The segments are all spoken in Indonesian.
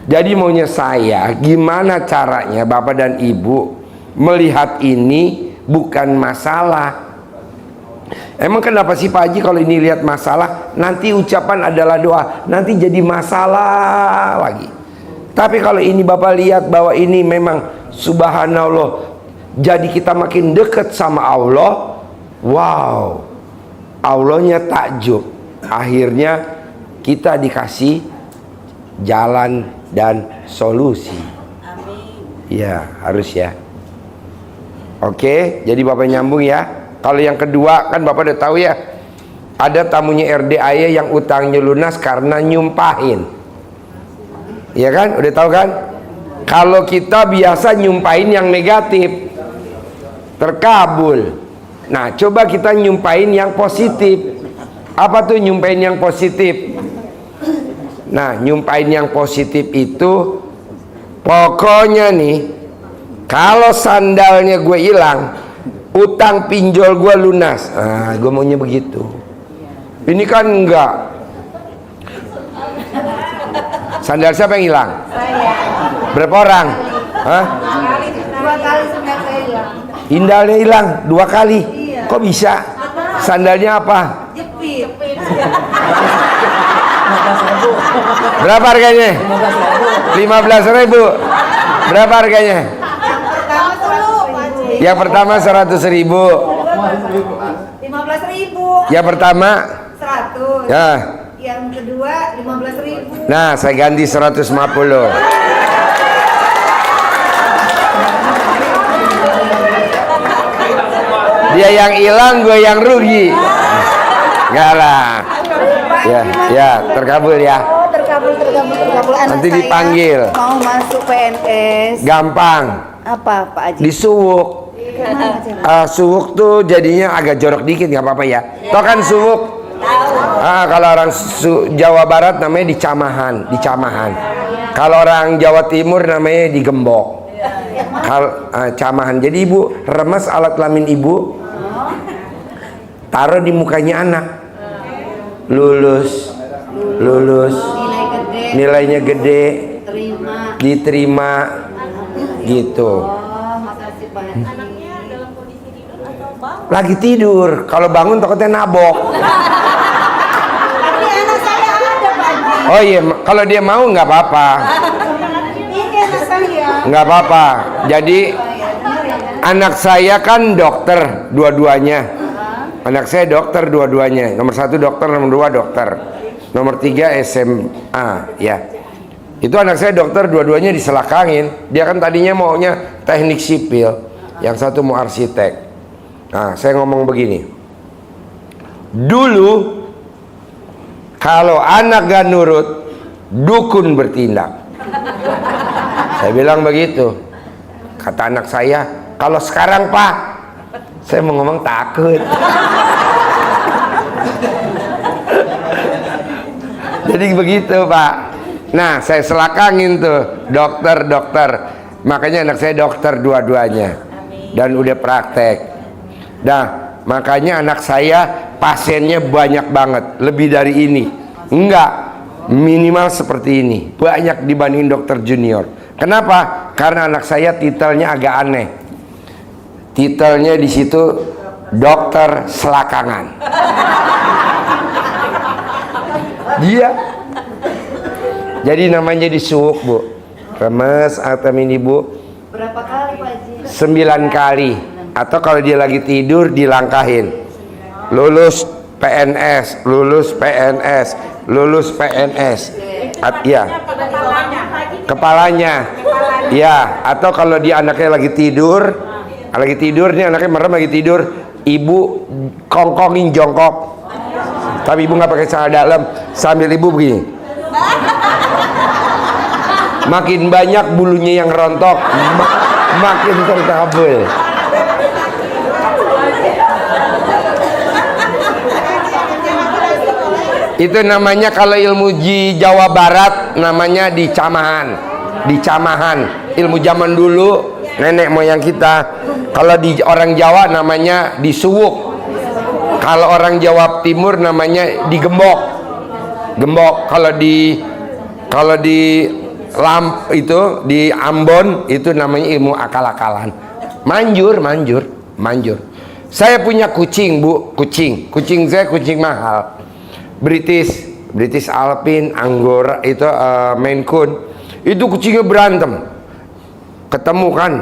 Jadi maunya saya, gimana caranya Bapak dan Ibu melihat ini bukan masalah. Emang kenapa sih Pak Haji kalau ini lihat masalah, nanti ucapan adalah doa, nanti jadi masalah lagi. Tapi kalau ini Bapak lihat bahwa ini memang subhanallah, jadi kita makin dekat sama Allah. Wow, Allahnya takjub. Akhirnya kita dikasih jalan dan solusi. Amin. Ya, harus ya. Oke, jadi Bapak nyambung ya. Kalau yang kedua kan Bapak udah tahu ya, ada tamunya RDAY yang utangnya lunas karena nyumpahin. Iya kan? Udah tahu kan? Kalau kita biasa nyumpahin yang negatif, terkabul. Nah, coba kita nyumpahin yang positif. Apa tuh nyumpahin yang positif? Nah, nyumpahin yang positif itu pokoknya nih, kalau sandalnya gue hilang, utang pinjol gue lunas. Nah, gue maunya begitu. Ini kan enggak. Sandal siapa yang hilang? Saya. Berapa orang? Hah? 2 kali sandal saya hilang. Indalnya hilang 2 kali. Iya. Kok bisa? Sandalnya apa? Jepit. Berapa harganya? 15.000. Berapa harganya? Yang pertama 100.000. 15.000. Yang pertama 100. ya. Yang kedua 15.000. Nah, saya ganti 150. Dia yang hilang, gue yang rugi. Enggak lah. Ya, terkabul ya. Oh, terkabul. Anak Nanti saya dipanggil. mau masuk PNS. Gampang. Apa Pak Haji? Disuwuk. Suwuk tuh jadinya agak jorok dikit, nggak apa-apa ya. Toh kan suwuk. Kalau orang Jawa Barat namanya dicamahan. Kalau orang Jawa Timur namanya digembok. Kalau camahan. Jadi ibu remes alat kelamin ibu, taruh di mukanya anak. Lulus, nilainya gede, diterima, gitu. Makasih Pak Haji. Lagi tidur, kalau bangun takutnya nabok. Tapi anak saya ada Pak Haji. Oh iya, kalau dia mau nggak apa-apa, Ini anak saya. nggak apa-apa. Jadi anak saya kan dokter dua-duanya. Anak saya dokter dua-duanya. Nomor 1 dokter, nomor 2 dokter, nomor 3 SMA. Ya, itu anak saya dokter dua-duanya diselakangin. Dia kan tadinya maunya teknik sipil, yang satu mau arsitek. Nah, saya ngomong begini. Dulu kalau anak gak nurut, dukun bertindak. Saya bilang begitu. Kata anak saya, kalau sekarang Pak, saya mau ngomong takut. Jadi begitu Pak. Nah, saya selakangin tuh dokter. Makanya anak saya dokter dua-duanya. Dan udah praktek. Nah, makanya anak saya pasiennya banyak banget, lebih dari ini. Enggak, minimal seperti ini. Banyak dibanding dokter junior. Kenapa? Karena anak saya titelnya agak aneh. Titelnya di situ dokter selakangan. Dia. Jadi namanya disuwuk, Bu. Remes atau ini, Bu. Berapa kali Pak Haji? 9 kali. Atau kalau dia lagi tidur dilangkahin. Lulus PNS. Ya. Kepalanya. Ya, atau kalau dia anaknya lagi tidur nih, anaknya merem lagi tidur, ibu kongkongin jongkok. Tapi ibu nggak pakai celana dalam, sambil ibu begini. Makin banyak bulunya yang rontok, makin terkabul. Itu namanya kalau ilmu di Jawa Barat namanya dicamahan. Ilmu zaman dulu nenek moyang kita. Kalau di orang Jawa namanya disuwuk. Kalau orang Jawa Timur namanya digembok. Kalau di Kalau di itu di Ambon itu namanya ilmu akal-akalan. Manjur. Saya punya kucing, Bu, kucing saya kucing mahal. British Alpine, Angora itu Maine Coon. Itu kucingnya berantem. Ketemu kan.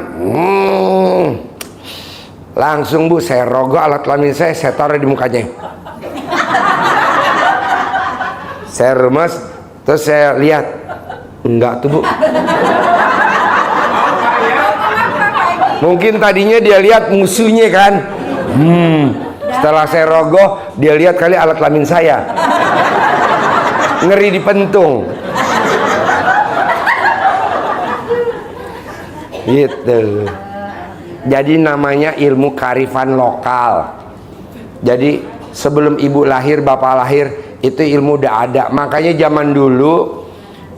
Langsung, Bu, saya rogoh alat kelamin saya taruh di mukanya. Saya remes, terus saya lihat, enggak tuh, Bu. Mungkin tadinya dia lihat musuhnya kan. Setelah saya rogoh, dia lihat kali alat kelamin saya. Ngeri di pentung. Gitu. Jadi namanya ilmu kearifan lokal. Jadi sebelum ibu lahir, bapak lahir, itu ilmu udah ada. Makanya zaman dulu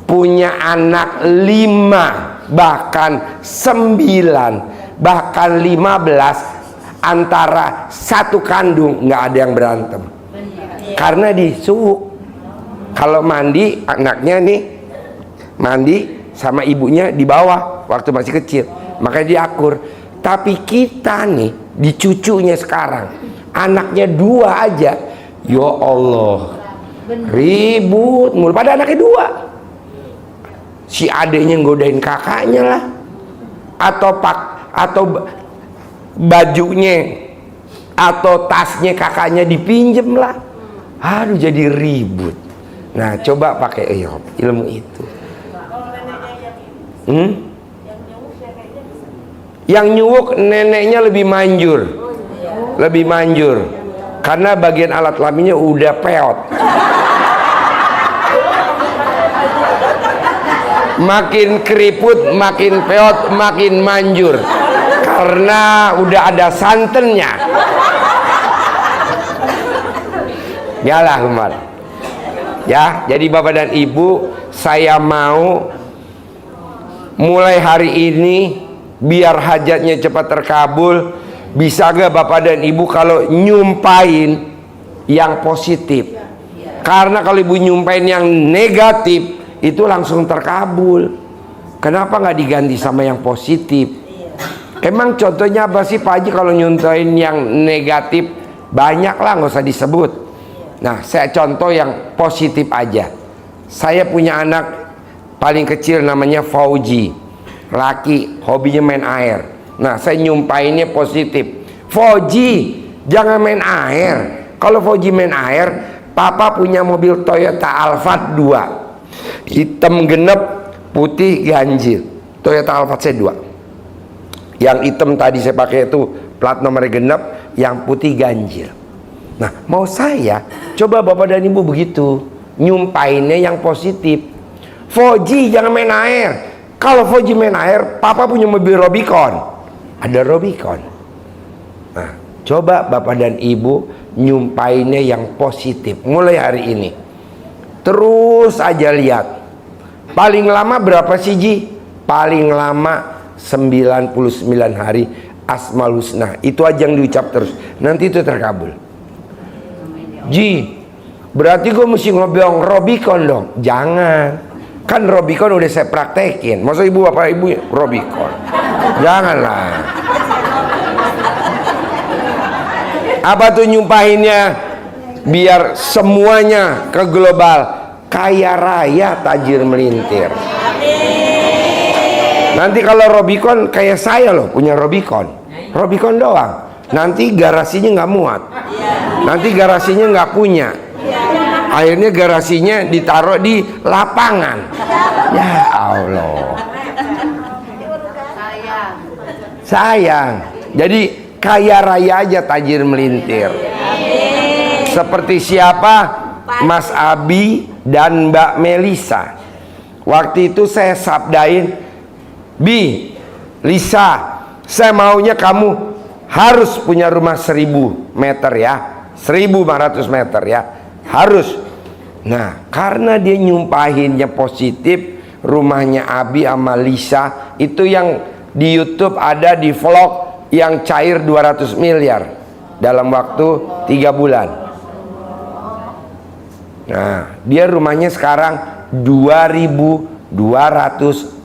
punya anak 5, bahkan 9, bahkan 15 antara satu kandung nggak ada yang berantem. Karena disuuk. Kalau mandi, anaknya nih mandi sama ibunya di bawah waktu masih kecil, makanya diakur. Tapi kita nih di cucunya sekarang, anaknya 2 aja, ya Allah, ribut mulu. Pada anaknya 2, si adeknya ngodain kakaknya lah, atau bajunya atau tasnya kakaknya dipinjem lah. Aduh, jadi ribut. Nah, coba pakai ilmu itu. Yang nyuwuk neneknya lebih manjur, karena bagian alat kelaminnya udah peot. Makin keriput, makin peot, makin manjur, karena udah ada santannya. Yalah, Umar. Ya, jadi Bapak dan Ibu, saya mau mulai hari ini biar hajatnya cepat terkabul. Bisa gak Bapak dan Ibu kalau nyumpain yang positif? Karena kalau Ibu nyumpain yang negatif, itu langsung terkabul. Kenapa nggak diganti sama yang positif? Emang contohnya apa sih Pak Haji kalau nyuntain yang negatif? Banyak lah, nggak usah disebut. Nah, saya contoh yang positif aja. Saya punya anak paling kecil namanya Fauji, laki, hobinya main air. Nah, saya nyumpainnya positif. Fauji, jangan main air. Kalau Fauji main air, Papa punya mobil Toyota Alphard 2, hitam genep, putih ganjil. Toyota Alphard saya 2. Yang hitam tadi saya pakai itu plat nomornya genep, yang putih ganjil. Nah, mau saya coba Bapak dan Ibu begitu, nyumpainnya yang positif. Fauji jangan main air. Kalau Fauji main air, Papa punya mobil Rubicon, ada Rubicon. Nah, coba Bapak dan Ibu nyumpainnya yang positif mulai hari ini. Terus aja lihat. Paling lama berapa sih, Ji? Paling lama 99 hari Asmaul Husna. Itu aja yang diucap terus. Nanti itu terkabul. Ji, berarti gue mesti ngobrol Rubicon dong? Jangan. Kan Rubicon udah saya praktekin. Masa ibu bapak ibu Rubicon? Janganlah. Apa tuh nyumpahinnya? Biar semuanya ke global, kaya raya tajir melintir. Nanti kalau Rubicon kayak saya loh, punya Rubicon doang. Nanti garasinya nggak muat. Nanti garasinya nggak punya. Akhirnya garasinya ditaruh di lapangan. Ya Allah. Sayang. Jadi kaya raya aja tajir melintir. Seperti siapa? Mas Abi dan Mbak Melisa. Waktu itu saya sabdain, Bi, Lisa, saya maunya kamu harus punya rumah 1000 meter ya, 1500 meter ya, harus. Nah, karena dia nyumpahinnya positif, rumahnya Abi sama Lisa itu yang di YouTube ada, di vlog, yang cair 200 miliar dalam waktu 3 bulan. Nah, dia rumahnya sekarang 2.200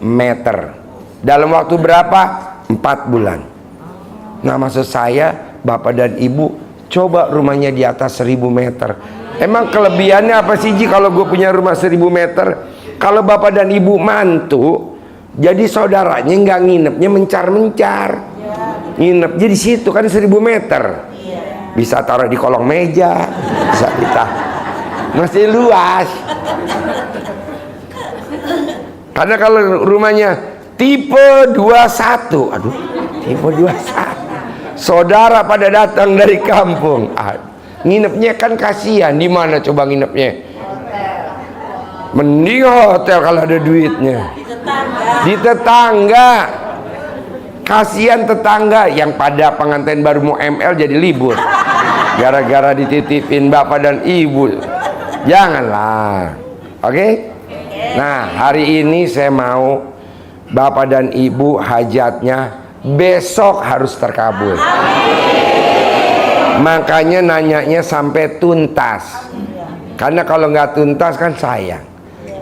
meter. Dalam waktu berapa? 4 bulan. Nah, maksud saya, Bapak dan Ibu, coba rumahnya di atas 1.000 meter. Emang kelebihannya apa sih Ji kalau gue punya rumah 1.000 meter? Kalau Bapak dan Ibu mantu, jadi saudaranya nggak nginepnya mencar-mencar. Nginep jadi situ kan 1.000 meter. Bisa taruh di kolong meja, bisa kita. Masih luas. Karena kalau rumahnya tipe 21, aduh, tipe 21. Saudara pada datang dari kampung. Nginepnya kan kasihan. Di mana coba nginepnya? Mending hotel kalau ada duitnya. Di tetangga. Kasihan tetangga yang pada pengantin baru mau ML jadi libur. Gara-gara dititipin Bapak dan Ibu. Janganlah. Oke? Nah, hari ini saya mau Bapak dan Ibu hajatnya besok harus terkabul. Makanya nanyanya sampai tuntas. Karena kalau nggak tuntas kan sayang.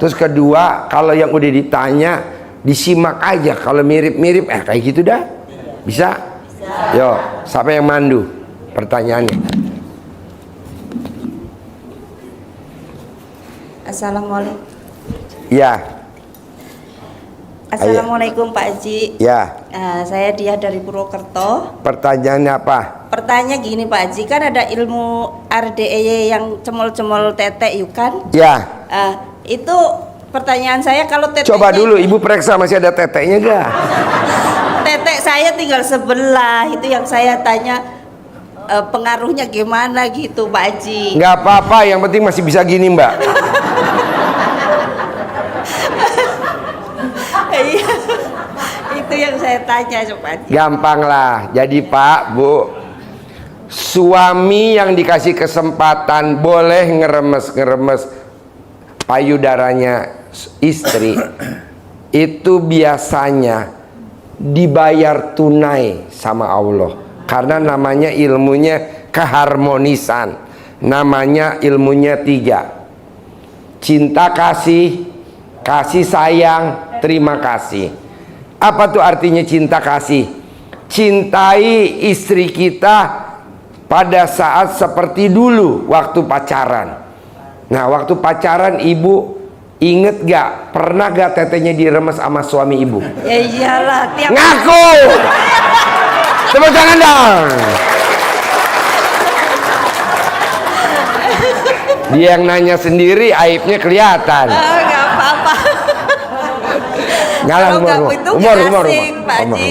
Terus kedua, kalau yang udah ditanya disimak aja. Kalau mirip-mirip kayak gitu dah. Bisa? Yo, siapa yang mandu pertanyaannya? Assalamualaikum. Ya. Assalamualaikum Pak Haji. Ya. Saya Dia dari Purwokerto. Pertanyaannya apa? Pertanyaan gini Pak Haji, kan ada ilmu RDE yang cemol-cemol tete yuk kan? Ya. Itu pertanyaan saya, kalau tete. Coba dulu Ibu periksa masih ada teteknya gak? Tete saya tinggal sebelah, itu yang saya tanya pengaruhnya gimana gitu Pak Haji. Nggak apa-apa, yang penting masih bisa gini Mbak. Iya. Itu yang saya tanya Pak Haji. Gampang lah. Jadi Pak, Bu, suami yang dikasih kesempatan boleh ngeremes payudaranya istri, itu biasanya dibayar tunai sama Allah. Karena namanya ilmunya keharmonisan. Namanya ilmunya 3. Cinta kasih, kasih sayang, terima kasih. Apa tuh artinya cinta kasih? Cintai istri kita pada saat seperti dulu waktu pacaran. Nah, waktu pacaran Ibu inget gak? Pernah gak tetenya diremes sama suami Ibu? Ya iyalah, tiap Ngaku! Tepuk tangan dong! Dia yang nanya sendiri, aibnya kelihatan. nggak apa-apa. Ngalah, Kalau nggak itu nggak asik, Pak Haji.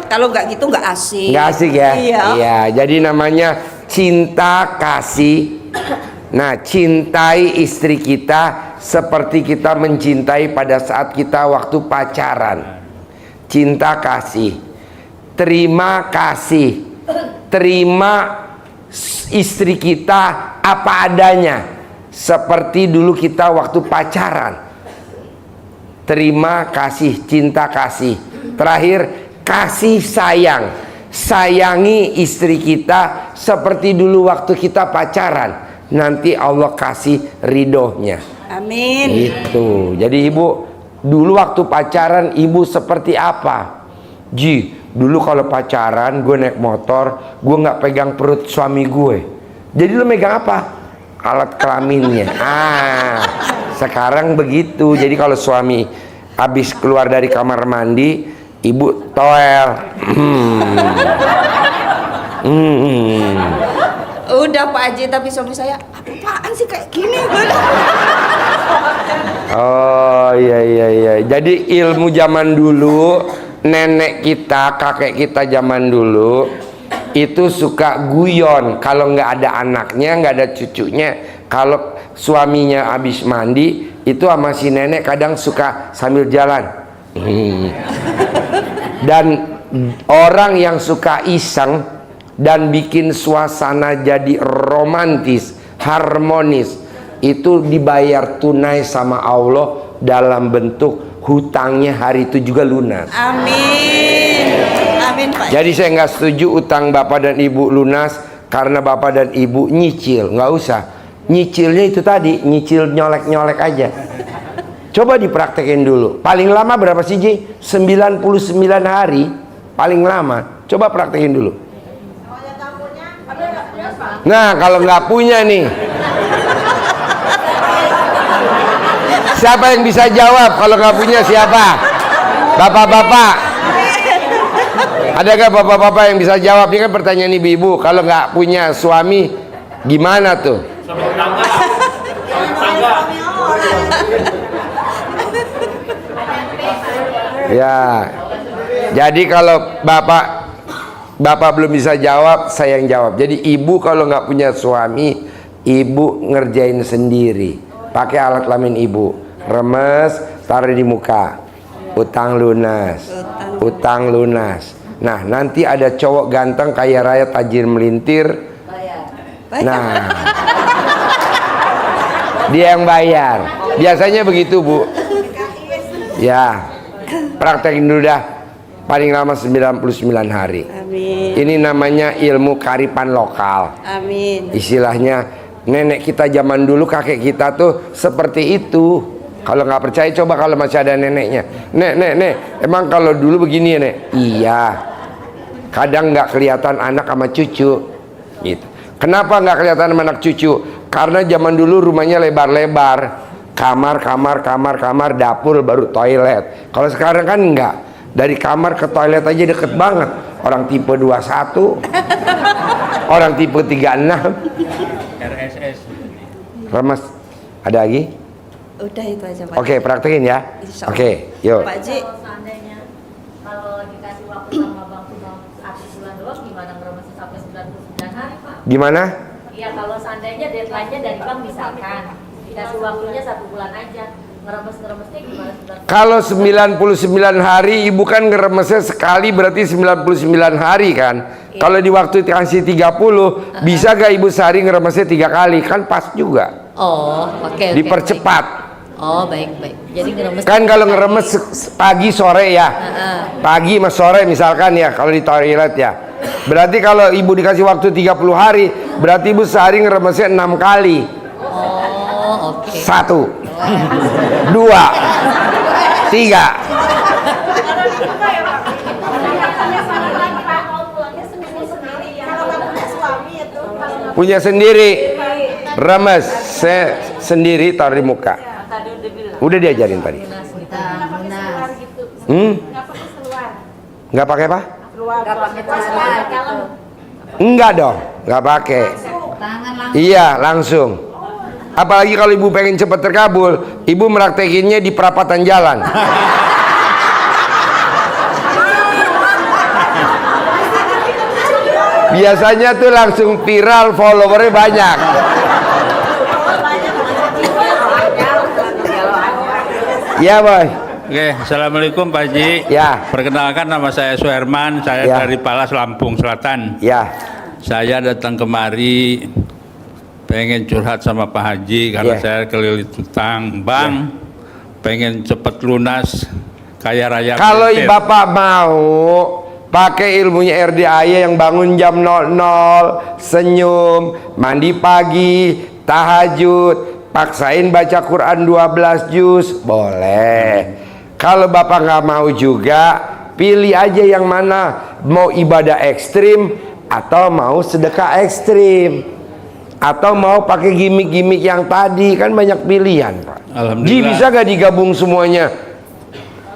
Kalau nggak gitu nggak asik. Nggak asik ya? Iya. Iya, jadi namanya cinta kasih. Nah, cintai istri kita seperti kita mencintai pada saat kita waktu pacaran. Cinta kasih. Terima kasih. Terima istri kita apa adanya. Seperti dulu kita waktu pacaran. Terima kasih, cinta kasih. Terakhir, kasih sayang. Sayangi istri kita seperti dulu waktu kita pacaran. Nanti Allah kasih ridhonya. Amin. Itu. Jadi Ibu, dulu waktu pacaran Ibu seperti apa? Ji, dulu kalau pacaran gue naik motor, gue nggak pegang perut suami gue. Jadi lu megang apa? Alat kelaminnya. Sekarang begitu. Jadi kalau suami habis keluar dari kamar mandi, Ibu toel. Udah Pak Haji, tapi suami saya, apaan sih kayak gini? Oh iya. Jadi ilmu zaman dulu, nenek kita, kakek kita zaman dulu itu suka guyon. Kalau nggak ada anaknya, nggak ada cucunya, kalau suaminya habis mandi, itu sama si nenek kadang suka sambil jalan. Dan orang yang suka iseng dan bikin suasana jadi romantis, harmonis, itu dibayar tunai sama Allah dalam bentuk hutangnya hari itu juga lunas. Amin. Amin Pak. Jadi saya nggak setuju utang Bapak dan Ibu lunas karena Bapak dan Ibu nyicil. Nggak usah. Nyicilnya itu tadi, nyicil nyolek-nyolek aja. Coba dipraktekin dulu. Paling lama berapa sih Ji? 99 hari. Paling lama. Coba praktekin dulu. Nah, kalau nggak punya nih, siapa yang bisa jawab? Kalau nggak punya siapa? Bapak-bapak. Ada nggak bapak-bapak yang bisa jawab? Ini kan pertanyaan ibu-ibu. Kalau nggak punya suami, gimana tuh? Ya, jadi kalau bapak belum bisa jawab, saya yang jawab. Jadi ibu kalau nggak punya suami, ibu ngerjain sendiri. Pakai alat kelamin ibu, remes, taruh di muka, utang lunas, utang lunas. Nah, nanti ada cowok ganteng kaya raya tajir melintir. Nah, dia yang bayar. Biasanya begitu Bu. Ya, praktekin dulu dah. Paling lama 99 hari. Amin. Ini namanya ilmu kearifan lokal. Amin. Istilahnya nenek kita zaman dulu, kakek kita tuh seperti itu. Kalau nggak percaya coba kalau masih ada neneknya. Nek, emang kalau dulu begini ya Nek? Iya. Kadang nggak kelihatan anak sama cucu. Gitu. Kenapa nggak kelihatan sama anak cucu? Karena zaman dulu rumahnya lebar-lebar. Kamar, dapur, baru toilet. Kalau sekarang kan enggak. Dari kamar ke toilet aja deket banget. Orang tipe 21, orang tipe 36. RSS. Remes. Ada lagi? Udah itu aja Pak. Oke, praktekin ya. Insya Allah. Oke, yuk. Pak Ji. Kalau seandainya kalau dikasih waktu sama Bang cuma 1 bulan doang, gimana ngeremesnya sampai 99 hari Pak? Gimana? Iya, kalau seandainya deadline-nya dari Bang misalkan dikasih waktunya 1 bulan aja, ngeremesnya gimana? Kalau 99 hari, ibu kan ngeremesnya sekali berarti 99 hari kan. Iya. Kalau di waktu kasih 30, bisa gak ibu sehari ngeremesnya 3 kali? Kan pas juga. Oh, oke. Dipercepat. Baik. Oh, baik. Jadi ngeremes. Kan kalau ngeremes pagi sore ya. Pagi sama sore misalkan ya kalau di toilet ya. Berarti kalau ibu dikasih waktu 30 hari, berarti ibu sehari ngeremesnya 6 kali. Oh, oke. 1 2 3. Punya sendiri. Remes sendiri taruh di muka. Udah diajarin tadi. Nggak pakai apa? Enggak dong, nggak pakai. Iya, langsung. Apalagi kalau ibu pengen cepat terkabul, ibu meraktekinnya di perapatan jalan. Biasanya tuh langsung viral, followernya banyak. Ya boy. Oke, assalamualaikum Pak Haji. Ya. Perkenalkan nama saya Suherman, saya Ya. dari Palas, Lampung Selatan. Ya. Saya datang kemari pengen curhat sama Pak Haji karena Ya. saya kelilit utang bank, pengen cepet lunas, kaya raya. Kalau melintir. Bapak mau pakai ilmunya RDAY yang bangun jam 00, senyum, mandi pagi, tahajud, paksain baca Quran 12 juz, boleh. Kalau Bapak nggak mau juga, pilih aja yang mana, mau ibadah ekstrim atau mau sedekah ekstrim, atau mau pakai gimmick-gimmick yang tadi, kan banyak pilihan Pak. Alhamdulillah. Ji, bisa gak digabung semuanya?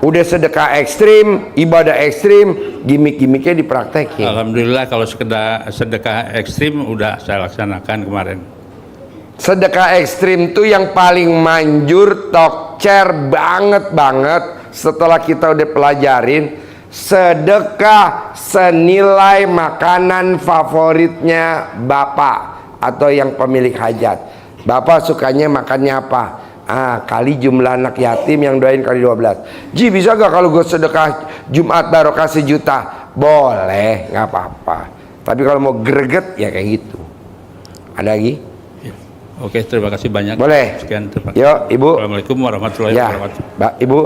Udah sedekah ekstrim, ibadah ekstrim, gimmick-gimmicknya dipraktekin. Alhamdulillah kalau sekedar sedekah ekstrim udah saya laksanakan kemarin. Sedekah ekstrim tuh yang paling manjur, tokcer banget setelah kita udah pelajarin. Sedekah senilai makanan favoritnya Bapak atau yang pemilik hajat. Bapak sukanya makannya apa? Kali jumlah anak yatim yang doain kali 12. Ji, bisa gak kalau gue sedekah Jumat barokah 1 juta? Boleh, nggak apa-apa. Tapi kalau mau greget ya kayak gitu. Ada lagi? Oke, terima kasih banyak. Boleh. Sekian, terima kasih. Yuk, Ibu. Assalamualaikum warahmatullahi Ya, wabarakatuh. Mbak, Ibu.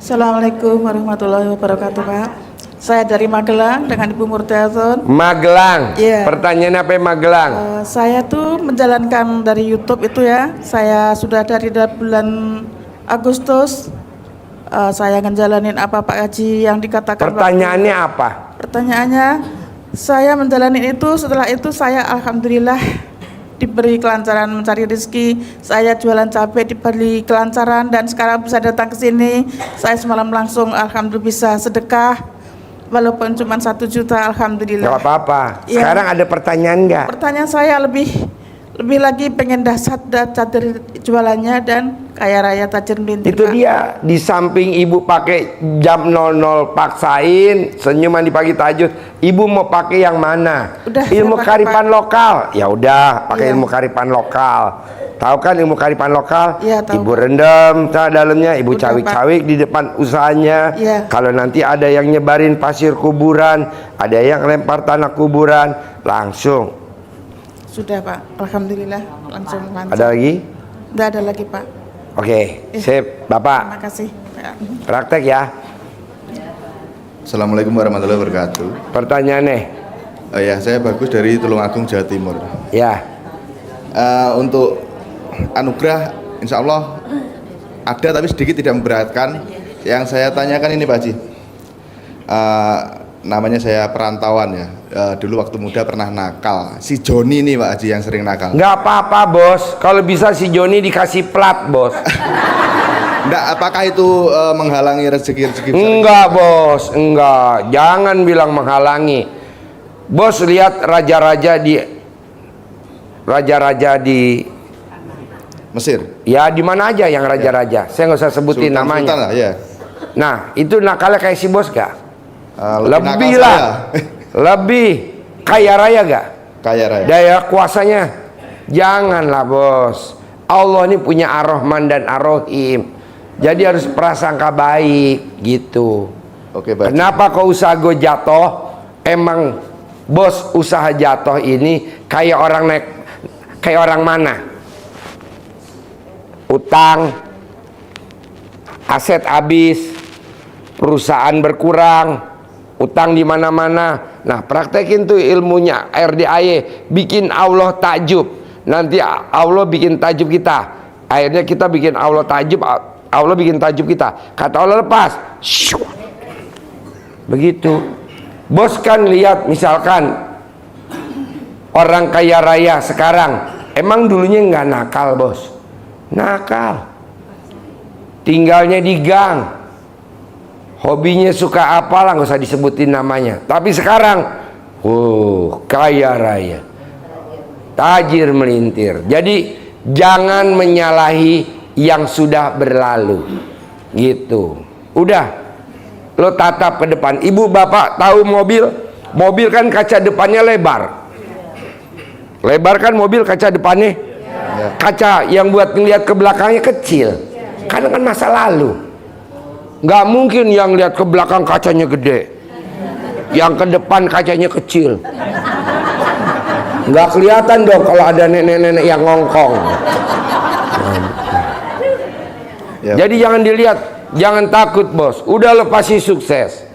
Assalamualaikum warahmatullahi wabarakatuh Pak. Saya dari Magelang dengan Ibu Murtiatun. Magelang. Iya. Pertanyaan apa yang Magelang? Saya tuh menjalankan dari YouTube itu ya. Saya sudah dari bulan Agustus saya ngejalanin apa Pak Haji yang dikatakan. Pertanyaannya apa? Pertanyaannya, saya menjalani itu, setelah itu saya alhamdulillah diberi kelancaran mencari rezeki. Saya jualan cabai diberi kelancaran dan sekarang bisa datang ke sini. Saya semalam langsung alhamdulillah bisa sedekah walaupun cuma 1 juta, alhamdulillah. Gak apa-apa. Ya. Sekarang ada pertanyaan nggak? Pertanyaan saya lebih lagi pengen dahsyat catir jualannya dan kaya raya tajir melintir. Itu Pak. dia, di samping ibu pakai jam 00 paksain senyuman di pagi tahajud, ibu mau pakai yang mana? Udah, Ilmu saya pakai, kearifan Pak. lokal. Ya udah, pakai Iya. ilmu kearifan lokal. Tahu kan ilmu kearifan lokal? Iya, tahu. Ibu rendam dalamnya, ibu Udah, cawik-cawik di depan usahanya. Iya. Kalau nanti ada yang nyebarin pasir kuburan, ada yang lempar tanah kuburan, langsung. Sudah Pak, alhamdulillah langsung lancar. Ada lagi? Tidak ada lagi Pak. Oke, Iya. sip, Bapak. Terima kasih. Pak. Praktek ya. Assalamualaikum warahmatullahi wabarakatuh. Pertanyaannya, Ya, saya Bagus dari Tulungagung, Jawa Timur. ya. Untuk anugerah, insya Allah ada, tapi sedikit tidak memberatkan. Yang saya tanyakan ini Pak Haji, namanya saya perantauan ya. Dulu waktu muda pernah nakal. Si Joni nih Pak Haji yang sering nakal. Nggak apa-apa bos, kalau bisa si Joni dikasih plat bos. Enggak, apakah itu menghalangi rezeki-rezeki besar? Enggak bos, enggak. Jangan bilang menghalangi. Bos lihat raja-raja di Mesir. ya di mana aja yang raja-raja. Saya nggak usah sebutin Sultan namanya. lah ya. Nah itu nakalnya kayak si bos gak? nakal Lebih lah, lebih kaya raya gak? Kaya raya. Daya kuasanya. Janganlah bos. Allah ini punya Ar-Rahman dan Ar-Rahim. Jadi harus prasangka baik gitu. Oke, Pak Haji. Kenapa kok usaha gue jatuh? Emang bos usaha jatuh ini kayak orang mana? Utang, aset habis, perusahaan berkurang, utang di mana-mana. Nah, praktekin tuh ilmunya RDAY, bikin Allah takjub. Nanti Allah bikin takjub kita. Akhirnya kita bikin Allah takjub, Allah bikin takjub kita. Kata Allah lepas. Shoo. Begitu. Bos kan lihat misalkan orang kaya raya sekarang, emang dulunya nggak nakal bos? Nakal. Tinggalnya di gang. Hobinya suka apalah, nggak usah disebutin namanya. Tapi sekarang, kaya raya, tajir melintir. Jadi jangan menyalahi yang sudah berlalu, gitu. Udah, lo tatap ke depan. Ibu bapak tahu mobil kan kaca depannya lebar. Lebar kan mobil kaca depannya. Kaca yang buat ngeliat ke belakangnya kecil. Karena kan masa lalu. Nggak mungkin yang lihat ke belakang kacanya gede, yang ke depan kacanya kecil. Nggak kelihatan dong kalau ada nenek-nenek yang ngongkong. Ya. Jadi jangan dilihat, jangan takut bos. Udah lo pasti sukses.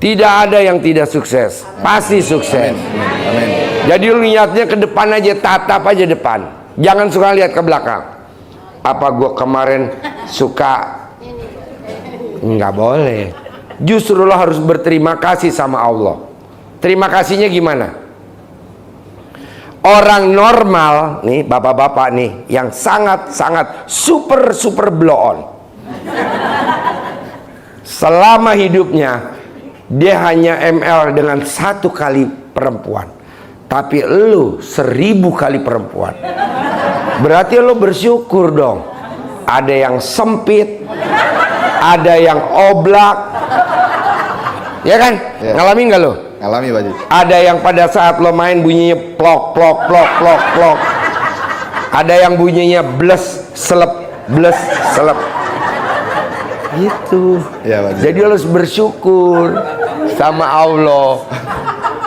Tidak ada yang tidak sukses, pasti sukses. Amin. Jadi lu niatnya ke depan aja, tatap aja depan. Jangan suka lihat ke belakang. Apa gua kemarin suka? Nggak boleh. Justru lo harus berterima kasih sama Allah. Terima kasihnya gimana? Orang normal nih, bapak-bapak nih, yang sangat-sangat super blow on, selama hidupnya dia hanya ML dengan 1 kali perempuan, tapi lu 1000 kali perempuan. Berarti lu bersyukur dong. Ada yang sempit, ada yang oblak, ya kan? Ya. Ngalamin gak lo? Alami Pak Haji. Ada yang pada saat lo main bunyinya plok plok plok plok plok. Ada yang bunyinya bles selep gitu. Ya, Pak Haji. Jadi lo harus bersyukur sama Allah.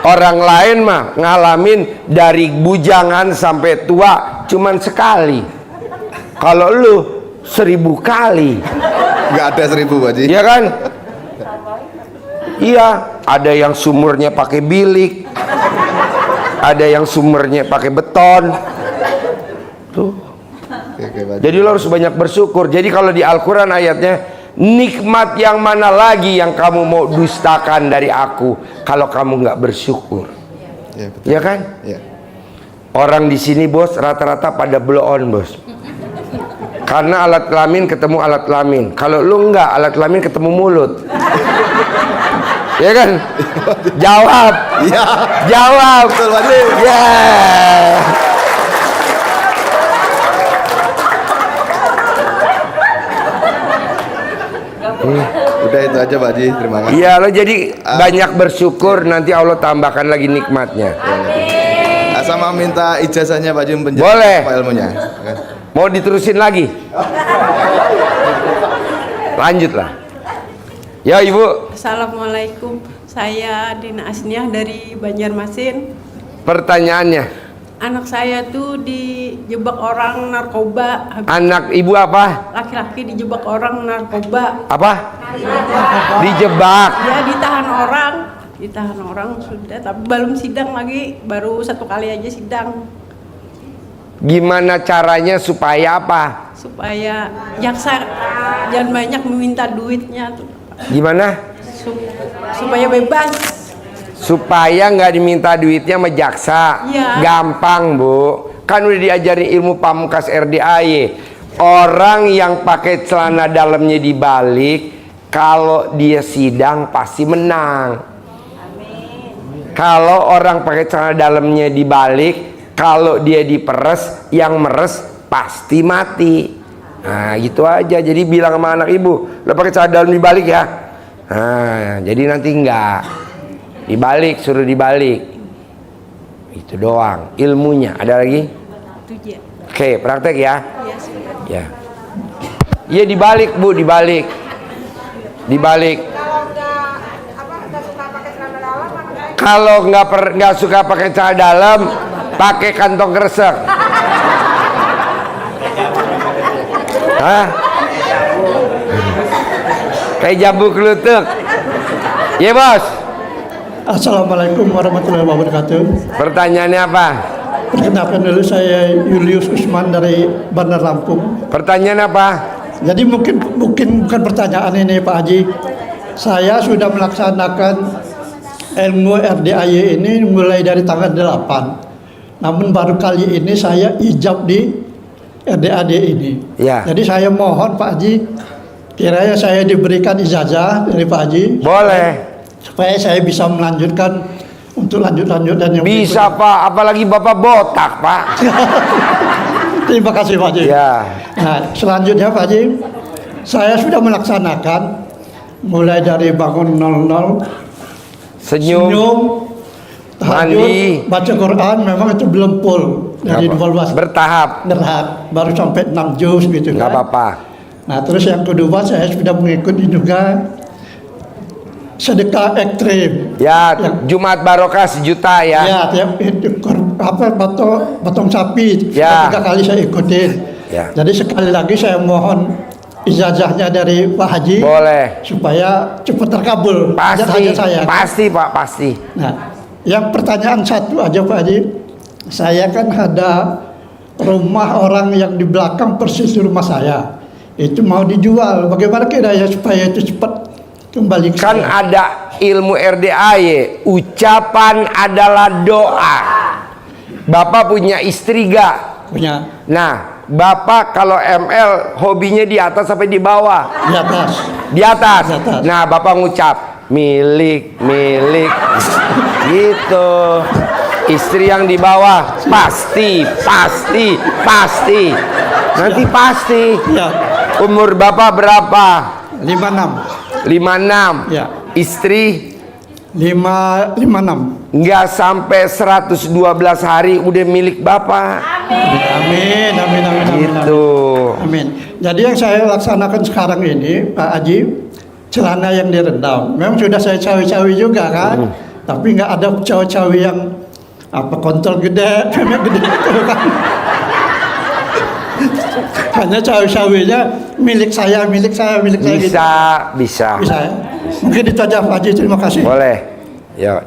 Orang lain mah ngalamin dari bujangan sampai tua cuman sekali. Kalau lu 1000 kali. Nggak ada 1000 Pak Haji. Iya kan? Iya, ada yang sumurnya pakai bilik, ada yang sumurnya pakai beton. Tuh, Oke, Pak Haji. Jadi lo harus banyak bersyukur. Jadi kalau di Al-Quran ayatnya, nikmat yang mana lagi yang kamu mau dustakan dari aku kalau kamu nggak bersyukur? Ya, betul. Ya kan? Ya. Orang di sini bos rata-rata pada blow on bos. Karena alat kelamin ketemu alat kelamin. Kalau lu nggak, alat kelamin ketemu mulut. Ya kan? Jawab. Iya. Jawab. Betul, Pak Haji. Ya. Udah itu aja Pak Haji, terima kasih. Iya lo jadi banyak bersyukur, nanti Allah tambahkan lagi nikmatnya. Sama minta ijazahnya Pak Haji menjadi Boleh. ilmunya. Mau diterusin lagi? Lanjutlah. Ya Ibu, Assalamualaikum, saya Dina Asniah dari Banjarmasin. pertanyaannya. Anak saya tuh dijebak orang narkoba. Anak Ibu apa? Laki-laki dijebak orang narkoba. Apa? Dijebak. Dia ditahan orang sudah, tapi belum sidang lagi, baru 1 kali aja sidang. Gimana caranya supaya apa? Supaya jaksa jangan banyak meminta duitnya tuh. Gimana? Supaya bebas. Supaya nggak diminta duitnya sama jaksa. Iya. Gampang Bu, kan udah diajarin ilmu pamungkas RDAY. Orang yang pakai celana dalamnya dibalik, kalau dia sidang pasti menang. Kalau orang pakai celana dalamnya dibalik, kalau dia diperes, yang meres pasti mati. Nah gitu aja. Jadi bilang sama anak Ibu, lo pakai celana dalam dibalik ya. Nah jadi nanti enggak dibalik, suruh dibalik. Itu doang ilmunya. Ada lagi? Oke, praktek ya. Ya. Iya dibalik Bu, dibalik. Dibalik. Kalau nggak suka pakai celana dalam, pakai kantong kresek. Hah? Kayak jambu kelutuk. Iya Bos. Assalamualaikum warahmatullahi wabarakatuh. Pertanyaannya apa? Perkenalkan dulu, saya Julius Usman dari Bandar Lampung. Pertanyaan apa? Jadi mungkin bukan pertanyaan ini Pak Haji. Saya sudah melaksanakan ilmu RDAY ini mulai dari tanggal 8. Namun baru kali ini saya ijab di RDAD ini. Ya. Jadi saya mohon Pak Haji, kiranya saya diberikan ijazah dari Pak Haji. Boleh. Supaya saya bisa melanjutkan untuk lanjut-lanjut dan yang Bisa berikutnya. Pak, apalagi Bapak botak Pak. Terima kasih Pak Haji. Ya. Nah, selanjutnya Pak Haji, saya sudah melaksanakan mulai dari bangun 00, Senyum, tahajud, mandi. baca Quran, memang itu belum full dari 12 bertahap. baru sampai 6 juz gitu Nggak kan. apa-apa. Nah, terus yang kedua saya sudah mengikuti juga sedekah ekstrim. Ya, Jumat Barokah 1 juta ya. Ya, tiap itu potong sapi Ya. 3 kali saya ikutin. Ya. Jadi sekali lagi saya mohon ijazahnya dari Pak Haji. Boleh. Supaya cepat terkabul. Pasti, hajat saya. pasti Pak, pasti. Nah, yang pertanyaan satu aja Pak Haji. Saya kan ada rumah orang yang di belakang persis di rumah saya. Itu mau dijual. Bagaimana kiranya supaya itu cepat kembali ke Kan saya? ada ilmu RDAY, ucapan adalah doa. Bapak punya istri gak? Punya Nah, Bapak kalau ML hobinya di atas sampai di bawah? di atas. Di atas. Di atas. Nah, Bapak ngucap milik gitu. Istri yang di bawah pasti. Nanti pasti. Ya, Umur Bapak berapa? 56. 56. Ya. Istri 56. nggak sampai 112 hari udah milik Bapak. Amin. Gitu. Amin. Jadi yang saya laksanakan sekarang ini, Pak Haji, celana yang direndam. Memang sudah saya cawi-cawi juga kan, tapi nggak ada cawi-cawi yang kontol gede, memang gede itu kan. Hanya cawi-cawinya milik saya gitu. Bisa. Bisa ya? Mungkin itu aja Pak Haji, terima kasih. Boleh. Ya,